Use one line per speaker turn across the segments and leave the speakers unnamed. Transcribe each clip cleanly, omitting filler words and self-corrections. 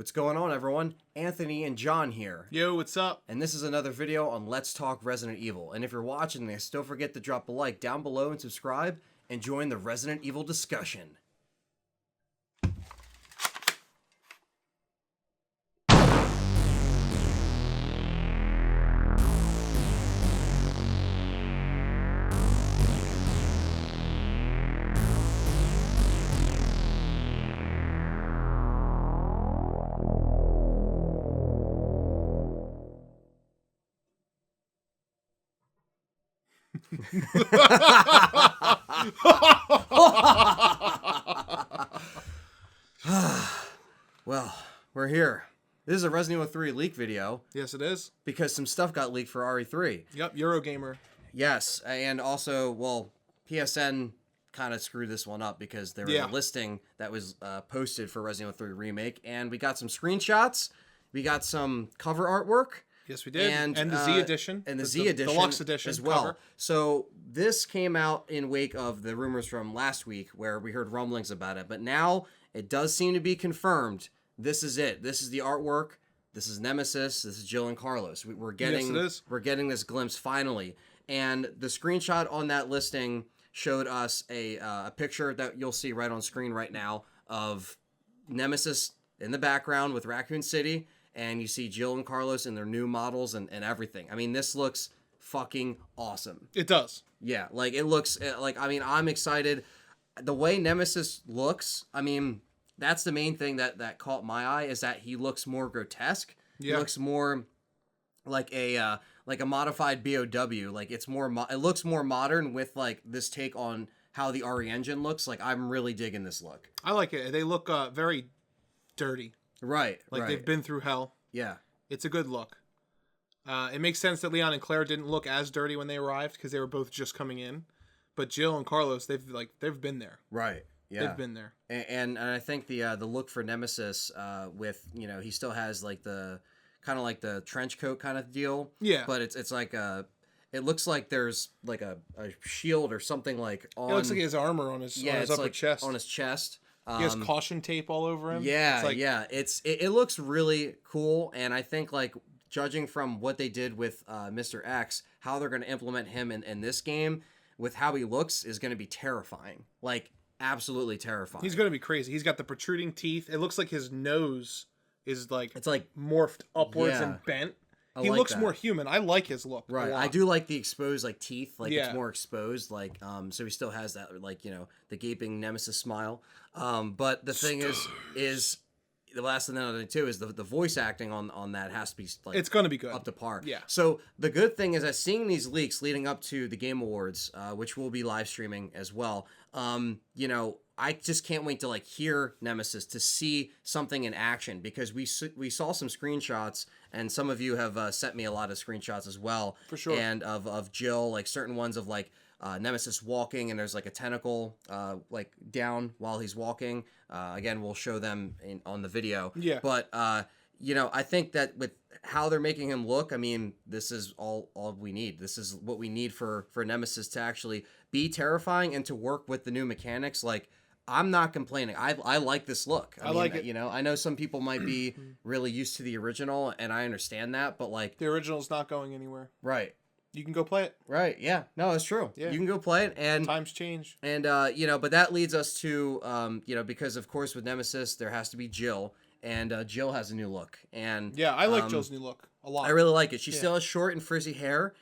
What's going on, everyone? Anthony and John here.
Yo, what's up?
And this is another video on Let's Talk Resident Evil. And if you're watching this, don't forget to drop a like down below and subscribe and join the Resident Evil discussion. Well, we're here. This is a Resident Evil 3 leak video.
Yes, it is.
Because some stuff got leaked for RE3.
Yep, Eurogamer.
Yes, and also, well, PSN kind of screwed this one up because there was a listing that was posted for Resident Evil 3 Remake, and we got some screenshots, we got some cover artwork.
Yes, we did. And the Z edition.
And the Z edition.
Deluxe edition
as well.
Cover.
So this came out in wake of the rumors from last week where we heard rumblings about it. But now it does seem to be confirmed. This is it. This is the artwork. This is Nemesis. This is Jill and Carlos. We're getting,
yes, it is.
We're getting this glimpse finally. And the screenshot on that listing showed us a picture that you'll see right on screen right now of Nemesis in the background with Raccoon City. And you see Jill and Carlos in their new models and everything. I mean, this looks fucking awesome.
It does.
Yeah, like, it looks, like, I mean, I'm excited. The way Nemesis looks, I mean, that's the main thing that caught my eye, is that he looks more grotesque. Yeah. He looks more like a modified BOW. Like, it's more, it looks more modern with, like, this take on how the RE engine looks. Like, I'm really digging this look.
I like it. They look very dirty.
Right,
like they've been through hell.
Yeah.
It's a good look. It makes sense that Leon and Claire didn't look as dirty when they arrived because they were both just coming in. But Jill and Carlos, they've been there.
Right. Yeah.
They've been there.
And I think the look for Nemesis with, you know, he still has like the kind of like the trench coat kind of deal.
Yeah.
But it's like it looks like there's like a shield or something like on.
It looks like he has armor on his upper
like
chest.
On his chest.
He has caution tape all over him.
Yeah, it looks really cool, and I think, like, judging from what they did with Mr. X, how they're going to implement him in this game with how he looks is going to be terrifying. Like, absolutely terrifying.
He's going to be crazy. He's got the protruding teeth. It looks like his nose is like
it's like
morphed upwards and bent. He looks more human. I like his look.
Right. I do like the exposed, like, teeth. Like, it's more exposed. Like, so he still has that, like, you know, the gaping Nemesis smile. But the thing is the last thing too is the voice acting on that has to be, like,
it's going to be good,
up to par.
Yeah.
So the good thing is that seeing these leaks leading up to the Game Awards, which we'll be live streaming as well, you know, I just can't wait to, like, hear Nemesis, to see something in action, because we saw some screenshots, and some of you have sent me a lot of screenshots as well.
For sure.
And of Jill, like, certain ones of, like, Nemesis walking, and there's, like, a tentacle, like, down while he's walking. Again, we'll show them on the video.
Yeah.
But, you know, I think that with how they're making him look, I mean, this is all we need. This is what we need for Nemesis to actually be terrifying and to work with the new mechanics. Like, I'm not complaining. I like this look. I mean,
like it.
You know, I know some people might be really used to the original, and I understand that, but, like,
the original's not going anywhere.
Right.
You can go play it.
Right. Yeah. No, it's true. Yeah. You can go play it, and
times change.
And you know, but that leads us to you know, because of course with Nemesis there has to be Jill, and Jill has a new look, and
yeah, I like Jill's new look a lot.
I really like it. She still has short and frizzy hair.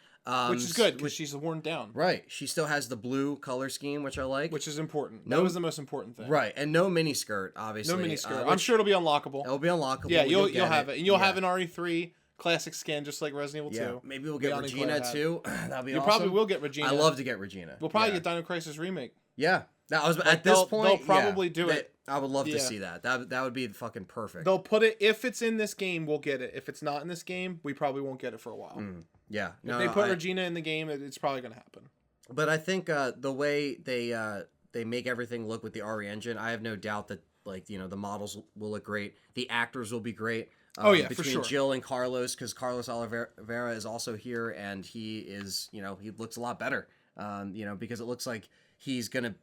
Which is good, because she's worn down.
Right. She still has the blue color scheme, which I like.
Which is important. That was the most important thing.
Right. And no mini skirt, obviously.
No mini skirt. I'm sure it'll be unlockable.
It'll be unlockable.
Yeah, you'll have it. And you'll have an RE3 classic skin, just like Resident Evil 2.
Maybe we'll get Regina, too. That'd be awesome.
You probably will get Regina.
I love to get Regina.
We'll probably get Dino Crisis Remake.
Yeah. That was, at this point,
they'll probably do it.
I would love to see that. That would be fucking perfect.
They'll put it, if it's in this game, we'll get it. If it's not in this game, we probably won't get it for a while.
Yeah.
If they put Regina in the game, it's probably going to happen.
But I think the way they make everything look with the RE engine, I have no doubt that, like, you know, the models will look great. The actors will be great.
For sure.
Jill and Carlos, because Carlos Olivera is also here, and he is, you know, he looks a lot better. You know, because it looks like he's gonna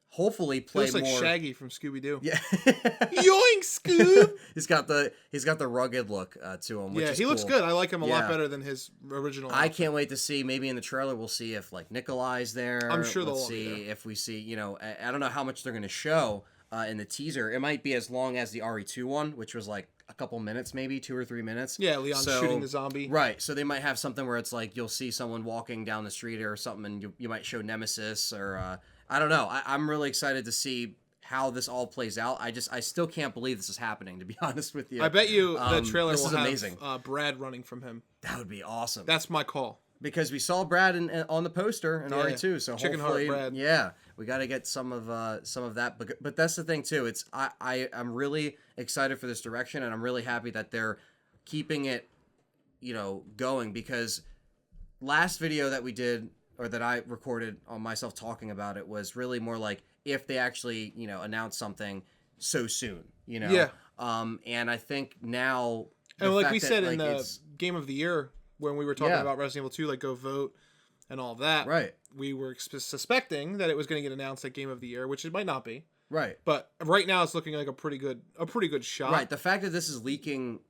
hopefully
He
play
looks like
more.
Shaggy from Scooby Doo.
Yeah.
Yoink, Scoob.
he's got the rugged look to him. Which is
he looks
cool.
good. I like him a lot better than his original.
I can't wait to see. Maybe in the trailer we'll see if like Nikolai's there.
I'm sure
they'll
they'll
see if we see. You know, I don't know how much they're going to show in the teaser. It might be as long as the RE2 one, which was like a couple minutes, maybe 2 or 3 minutes.
Yeah, Leon shooting the zombie.
Right. So they might have something where it's like you'll see someone walking down the street or something, and you might show Nemesis or I don't know. I'm really excited to see how this all plays out. I still can't believe this is happening, to be honest with you.
I bet you the trailer
this
will
is
have
amazing.
Brad running from him.
That would be awesome.
That's my call.
Because we saw Brad on the poster in RE2, so
Chicken
hopefully,
Heart Brad.
Yeah, we got to get some of that. But that's the thing too. It's I'm really excited for this direction, and I'm really happy that they're keeping it, going. Because last video that we did or that I recorded on myself talking about it was really more like if they actually announce something so soon,
Yeah.
And I think now,
and like we said in the Game of the Year. When we were talking about Resident Evil 2, like go vote and all of that,
right?
We were suspecting that it was going to get announced at Game of the Year, which it might not be,
right?
But right now, it's looking like a pretty good shot.
Right. The fact that this is leading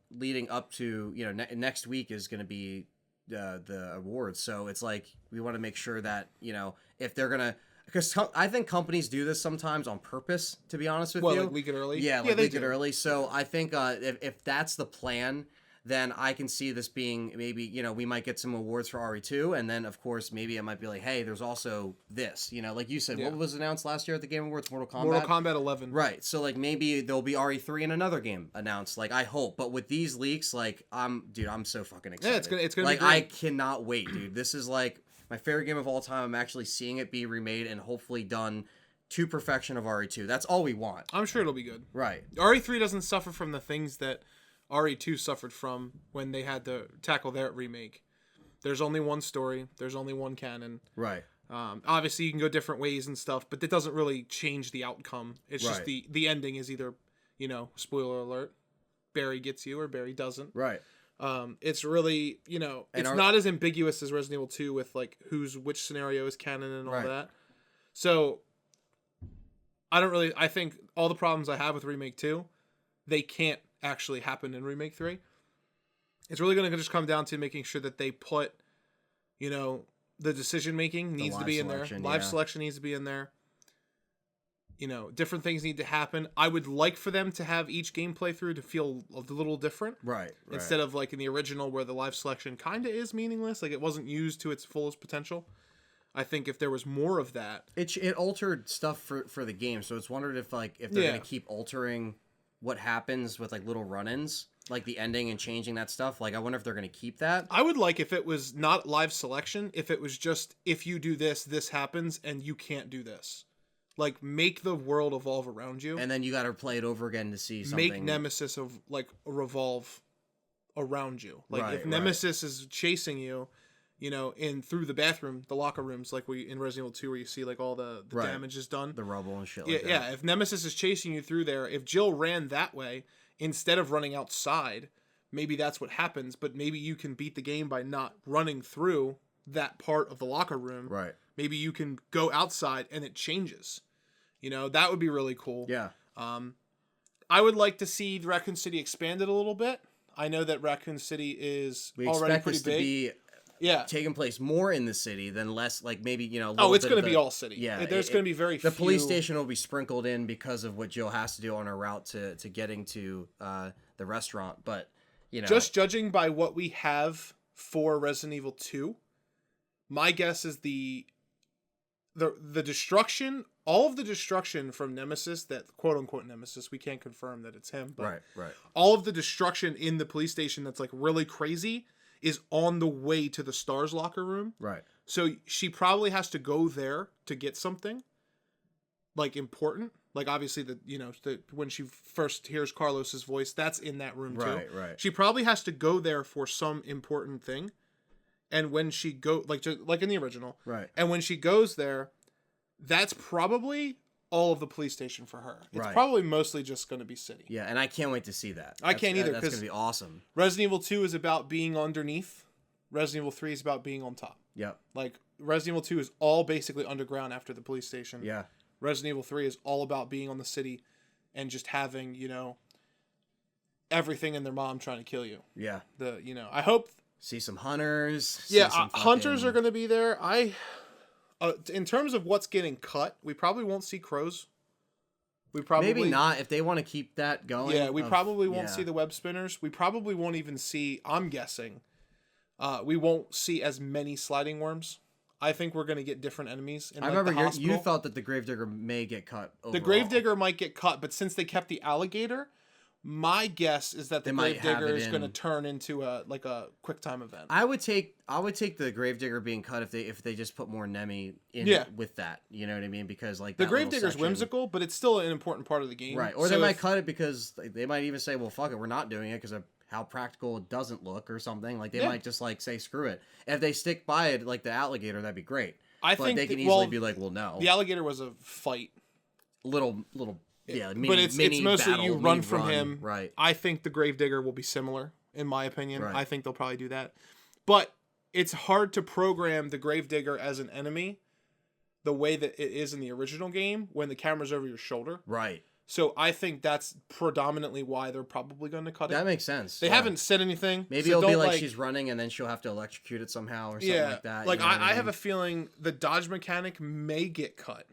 up to next week is going to be the awards, so it's like we want to make sure that if they're gonna. Because I think companies do this sometimes on purpose, to be honest with you.
Like leak it early?
Yeah, leak it early. So I think if that's the plan, then I can see this being maybe, we might get some awards for RE2, and then, of course, maybe it might be like, hey, there's also this, like you said, what was announced last year at the Game Awards? Mortal Kombat?
Mortal Kombat 11.
Right, so, like, maybe there'll be RE3 in another game announced, like, I hope, but with these leaks, like, I'm so fucking excited.
Yeah, it's gonna
like,
be great.
I cannot wait, dude. This is, like, my favorite game of all time. I'm actually seeing it be remade and hopefully done to perfection of RE2. That's all we want.
I'm sure it'll be good.
Right.
RE3 doesn't suffer from the things that RE2 suffered from when they had to tackle their remake. There's only one story. There's only one canon.
Right.
Obviously, you can go different ways and stuff, but it doesn't really change the outcome. It's just the ending is either, spoiler alert, Barry gets you or Barry doesn't.
Right.
It's really, it's not as ambiguous as Resident Evil 2 with like which scenario is canon and all that. So I think all the problems I have with Remake 2, they can't actually happen in Remake 3. It's really going to just come down to making sure that they put, the decision making needs to be in there. Live selection needs to be in there. Different things need to happen. I would like for them to have each game playthrough to feel a little different.
Right.
Instead of like in the original where the live selection kind of is meaningless. Like it wasn't used to its fullest potential. I think if there was more of that.
It altered stuff for the game. So it's wondered if they're going to keep altering what happens with like little run-ins, like the ending and changing that stuff. Like I wonder if they're going to keep that.
I would like if it was not live selection, if it was just if you do this, this happens and you can't do this. Like make the world evolve around you.
And then you got to play it over again to see something.
Make Nemesis revolve around you. Like if Nemesis is chasing you, in through the bathroom, the locker rooms, like in Resident Evil 2 where you see like all the damage is done.
The rubble and shit like that.
Yeah, if Nemesis is chasing you through there, if Jill ran that way, instead of running outside, maybe that's what happens, but maybe you can beat the game by not running through that part of the locker room.
Right.
Maybe you can go outside and it changes. That would be really cool.
Yeah.
I would like to see Raccoon City expanded a little bit. I know that Raccoon City is already pretty big.
Taking place more in the city than less, like maybe
it's going to be all city.
Yeah,
there's going to be very few.
The police station will be sprinkled in because of what Jill has to do on her route to getting to the restaurant. But
just judging by what we have for Resident Evil 2, my guess is the destruction, all of the destruction from Nemesis, that quote unquote Nemesis, we can't confirm that it's him, but
right.
All of the destruction in the police station that's like really crazy is on the way to the Stars locker room.
Right.
So she probably has to go there to get something like important. Like obviously when she first hears Carlos's voice, that's in that room too.
Right.
She probably has to go there for some important thing. And when she like in the original. Right. And when she goes there, that's probably all of the police station for her. It's probably mostly just going to be city.
Yeah, and I can't wait to see that.
I can't either.
That's going to be awesome.
Resident Evil 2 is about being underneath. Resident Evil 3 is about being on top.
Yep.
Like Resident Evil 2 is all basically underground after the police station.
Yeah.
Resident Evil 3 is all about being on the city and just having, you know, everything and their mom trying to kill you.
Yeah.
I hope
see some hunters.
Yeah, hunters are going to be there. In terms of what's getting cut, we probably won't see crows. We probably
maybe not if they want to keep that going.
Yeah, we probably won't see the web spinners. We probably won't even see, I'm guessing, we won't see as many sliding worms. I think we're going to get different enemies.
I remember you thought that the Gravedigger may get cut overall.
The Gravedigger might get cut, but since they kept the alligator, my guess is that the Gravedigger is going to turn into a quick time event.
I would take the Gravedigger being cut if they just put more Nemi in with that. You know what I mean? Because like
the Gravedigger's whimsical, but it's still an important part of the game.
Right. Or they might cut it because they might even say, well, fuck it, we're not doing it because of how practical it doesn't look or something. Like they might just like say screw it. If they stick by it like the alligator, that'd be great.
I think
they can easily be like, well, no.
The alligator was a fight.
Little. Yeah,
but it's mostly
battle,
you run from him.
Right.
I think the Gravedigger will be similar, in my opinion.
Right.
I think they'll probably do that. But it's hard to program the Gravedigger as an enemy the way that it is in the original game when the camera's over your shoulder.
Right.
So I think that's predominantly why they're probably going to cut it.
That makes sense.
They haven't said anything.
Maybe it'll be like she's running and then she'll have to electrocute it somehow or something like that.
Like I have a feeling the dodge mechanic may get cut.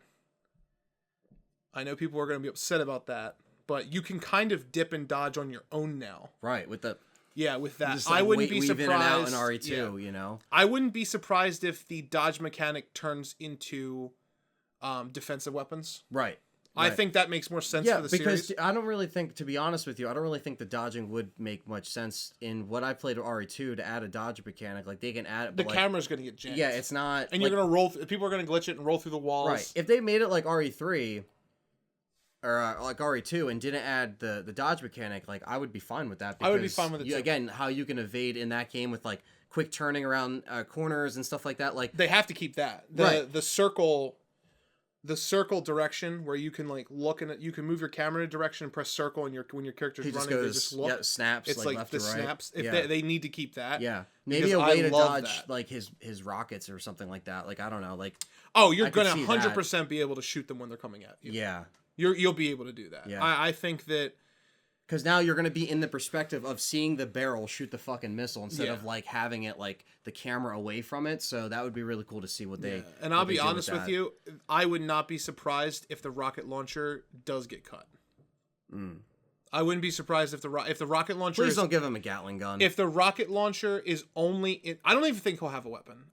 I know people are going to be upset about that, but you can kind of dip and dodge on your own now.
Right, with that.
Just, like, I wouldn't be surprised.
In and out in RE2, you know.
I wouldn't be surprised if the dodge mechanic turns into defensive weapons.
Right.
I think that makes more sense for the series.
Because I don't really think, to be honest with you, I don't really think the dodging would make much sense in what I played with RE2 to add a dodge mechanic. Like they can add
the camera's going to get jammed.
Yeah, it's not.
And you're going to roll. People are going to glitch it and roll through the walls.
Right. If they made it like RE3. Or like RE2 and didn't add the dodge mechanic, like I would be fine with that.
I would be fine with it too.
Again, how you can evade in that game with like quick turning around corners and stuff like that. Like
they have to keep that. The circle direction where you can like look and you can move your camera in a direction and press circle and when your character's running, they just look.
Yeah, snaps.
It's like
left
the
to right.
snaps. If they need to keep that.
Yeah, maybe a way to dodge like his rockets or something like that. Like I don't know. Like
you're gonna 100% be able to shoot them when they're coming at you.
Yeah.
You'll be able to do that.
Yeah.
I think that
because now you're going to be in the perspective of seeing the barrel shoot the fucking missile instead of like having it like the camera away from it. So that would be really cool to see what they.
And I'll be honest with you, I would not be surprised if the rocket launcher does get cut. I wouldn't be surprised if the rocket launcher.
Please don't give him a Gatling gun.
If the rocket launcher is only, I don't even think he'll have a weapon.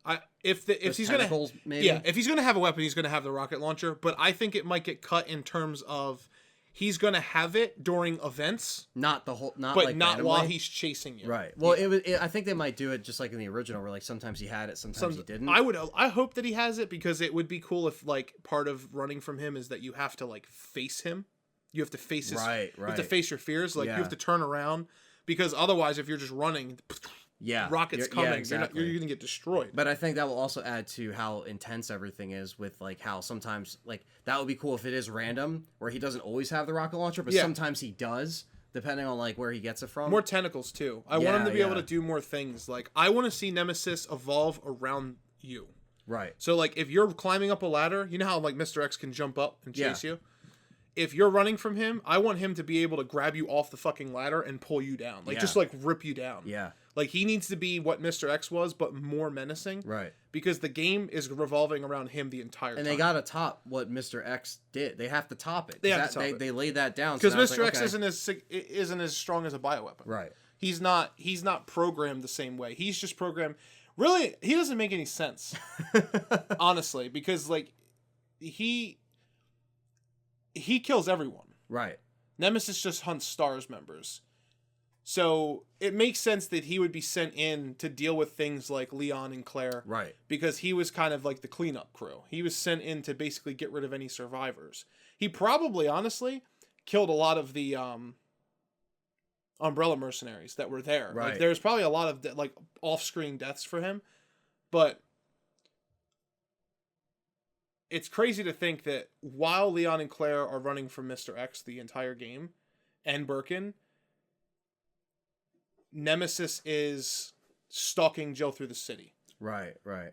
If he's gonna have a weapon, he's gonna have the rocket launcher. But I think it might get cut in terms of he's gonna have it during events,
not
while he's chasing you.
Right. Well, I think they might do it just like in the original, where like sometimes he had it, sometimes he didn't.
I hope that he has it because it would be cool if like part of running from him is that you have to like face him. You have to face his, You have to face your fears. Like you have to turn around because otherwise, if you're just running, rockets coming,
exactly.
you're gonna get destroyed.
But I think that will also add to how intense everything is with like how sometimes like that would be cool if it is random where he doesn't always have the rocket launcher, but sometimes he does, depending on like where he gets it from.
More tentacles too. I want him to be able to do more things. Like I want to see Nemesis evolve around you.
Right.
So like if you're climbing up a ladder, you know how like Mr. X can jump up and chase you. If you're running from him, I want him to be able to grab you off the fucking ladder and pull you down. Like, just, like, rip you down.
Yeah.
Like, he needs to be what Mr. X was, but more menacing.
Right.
Because the game is revolving around him the entire time.
And they gotta top what Mr. X did. They have to top it. They laid that down.
Because Mr. X isn't as strong as a bioweapon.
Right.
He's not programmed the same way. He's just programmed... Really, he doesn't make any sense. Honestly. Because, like, he kills everyone.
Right.
Nemesis just hunts STARS members. So it makes sense that he would be sent in to deal with things like Leon and Claire.
Right.
Because he was kind of like the cleanup crew. He was sent in to basically get rid of any survivors. He probably, honestly, killed a lot of the Umbrella mercenaries that were there.
Right.
Like, there's probably a lot of like off-screen deaths for him. But it's crazy to think that while Leon and Claire are running from Mr. X the entire game, and Birkin, Nemesis is stalking Jill through the city.
Right, right.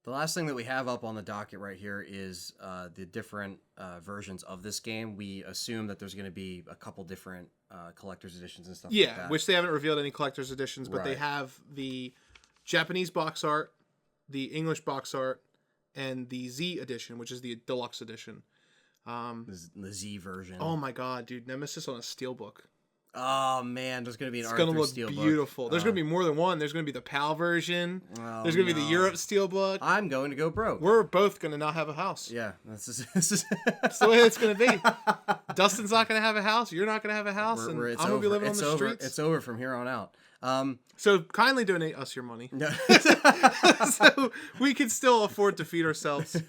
The last thing that we have up on the docket right here is the different versions of this game. We assume that there's going to be a couple different collector's editions and stuff like that.
Yeah, which they haven't revealed any collector's editions, but they have the Japanese box art, the English box art, and the Z edition, which is the deluxe edition.
The Z version.
Oh my god, dude. Nemesis on a steelbook.
Oh man, there's gonna be an
It's
R3
gonna look
steelbook.
beautiful. There's gonna be more than one. There's gonna be the PAL version. There's gonna be the Europe steelbook.
I'm going to go broke.
We're both gonna not have a house.
Yeah, this is
That's the way it's gonna be. Dustin's not gonna have a house. You're not gonna have a house, and I'm gonna be living on the streets.
It's over from here on out.
So kindly donate us your money, so we can still afford to feed ourselves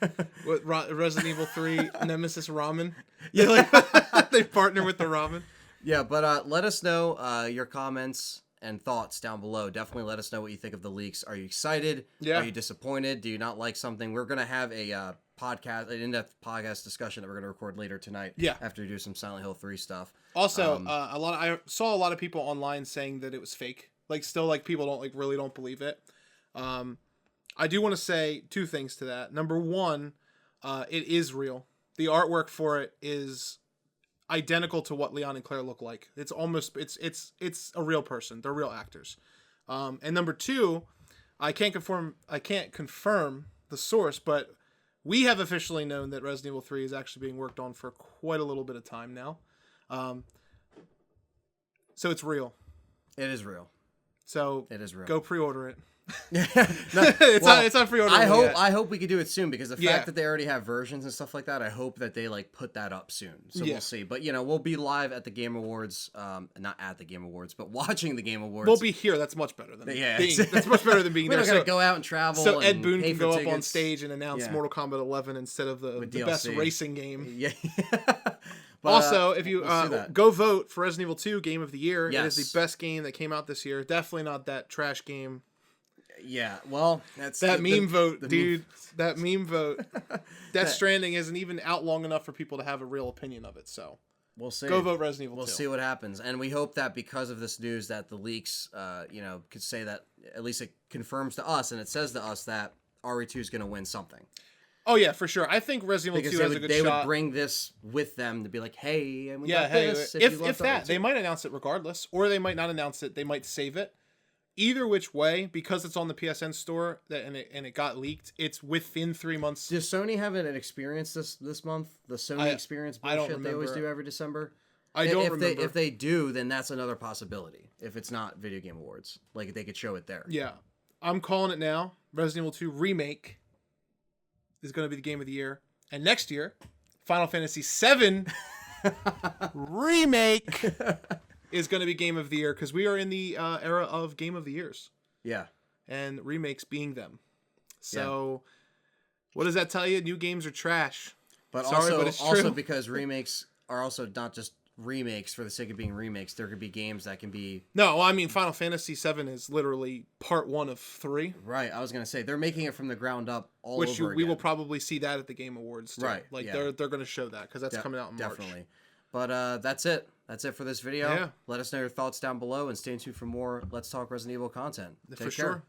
with Resident Evil 3 Nemesis ramen. Yeah, like they partner with the ramen.
Yeah, but let us know your comments and thoughts down below. Definitely let us know what you think of the leaks. Are you excited?
Yeah.
Are you disappointed? Do you not like something? We're gonna have a podcast, an in-depth podcast discussion that we're gonna record later tonight.
Yeah.
After we do some Silent Hill 3 stuff.
Also, I saw a lot of people online saying that it was fake. Like, still, like, people really don't believe it. I do want to say two things to that. Number one, it is real. The artwork for it is identical to what Leon and Claire look like. It's almost it's a real person. They're real actors. And number two, I can't confirm the source, but we have officially known that Resident Evil 3 is actually being worked on for quite a little bit of time now. So it's real.
It is real.
So
it is real.
Go pre-order it.
It's
not pre-order.
I hope we can do it soon, because the fact that they already have versions and stuff like that, I hope that they like put that up soon. So we'll see. But we'll be live at the Game Awards, not at the Game Awards, but watching the Game Awards.
We'll be here. That's much better than that's much better than being
we
there.
We don't gotta go out and travel.
So Ed
and
Boon can go
tickets.
up on stage and announce Mortal Kombat 11 instead of the best racing game.
Yeah.
But, also, if you go vote for Resident Evil 2 Game of the Year, it is the best game that came out this year. Definitely not that trash game.
Yeah, well, that's
that meme vote, dude. That meme vote. Death Stranding isn't even out long enough for people to have a real opinion of it. So
we'll see.
Go vote Resident Evil 2.
We'll see what happens, and we hope that because of this news, that the leaks, could say that at least it confirms to us, and it says to us that RE2 is going to win something.
Oh yeah, for sure. I think Resident Evil 2 has a good shot.
They would bring this with them to be like, hey, and we got this.
If that, they might announce it regardless, or they might not announce it. They might save it. Either which way, because it's on the PSN store and it got leaked, it's within 3 months.
Does Sony have an experience this month? The Sony experience bullshit they always do every December?
I don't remember.
If they do, then that's another possibility. If it's not Video Game Awards, like they could show it there.
Yeah, I'm calling it now. Resident Evil 2 Remake is going to be the game of the year, and next year, Final Fantasy VII Remake is going to be game of the year, because we are in the era of game of the years.
Yeah.
And remakes being them. So what does that tell you? New games are trash.
But also because remakes are also not just remakes for the sake of being remakes. There could be games that can be...
No, I mean, Final Fantasy VII is literally part 1 of 3.
Right. I was going to say, they're making it from the ground up all over again.
We will probably see that at the Game Awards, too.
Right.
Like, they're going to show that, because that's coming out in March.
Definitely. But that's it. That's it for this video.
Yeah.
Let us know your thoughts down below, and stay tuned for more Let's Talk Resident Evil content. Take care.